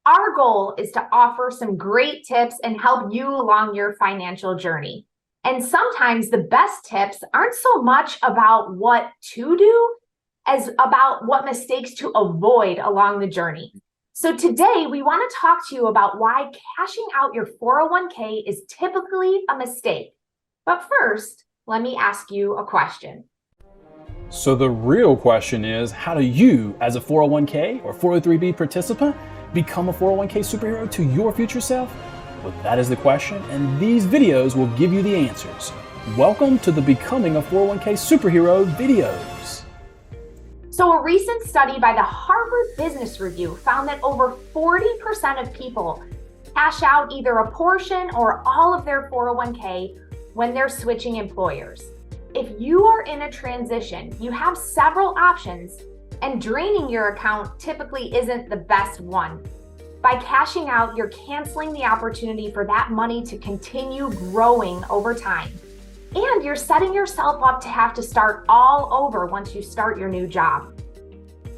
Our goal is to offer some great tips and help you along your financial journey. And sometimes the best tips aren't so much about what to do as about what mistakes to avoid along the journey. So today we want to talk to you about why cashing out your 401k is typically a mistake. But first, let me ask you a question. So the real question is, how do you, as a 401k or 403b participant, become a 401k superhero to your future self? Well, that is the question, and these videos will give you the answers. Welcome to the Becoming a 401k Superhero videos. So a recent study by the Harvard Business Review found that over 40% of people cash out either a portion or all of their 401k when they're switching employers. If you are in a transition, you have several options, and draining your account typically isn't the best one. By cashing out, you're canceling the opportunity for that money to continue growing over time. And you're setting yourself up to have to start all over once you start your new job.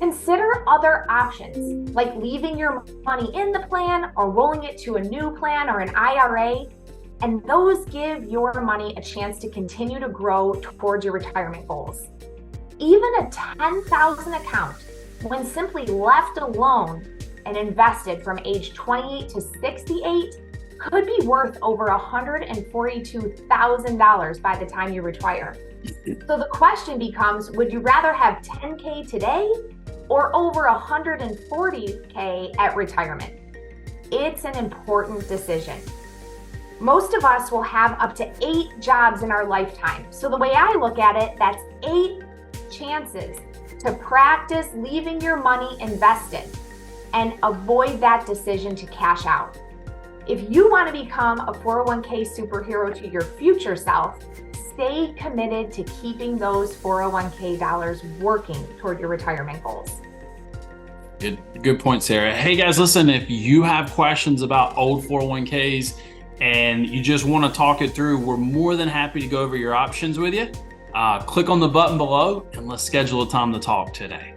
Consider other options, like leaving your money in the plan or rolling it to a new plan or an IRA. And those give your money a chance to continue to grow towards your retirement goals. Even a $10,000 account, when simply left alone and invested from age 28 to 68, could be worth over $142,000 by the time you retire. So the question becomes, would you rather have 10K today or over 140K at retirement? It's an important decision. Most of us will have up to 8 jobs in our lifetime. So the way I look at it, that's 8 chances to practice leaving your money invested and avoid that decision to cash out. If you want to become a 401k superhero to your future self, stay committed to keeping those 401k dollars working toward your retirement goals. Good point, Sarah. Hey guys, listen, if you have questions about old 401ks and you just want to talk it through, we're more than happy to go over your options with you. Click on the button below and let's schedule a time to talk today.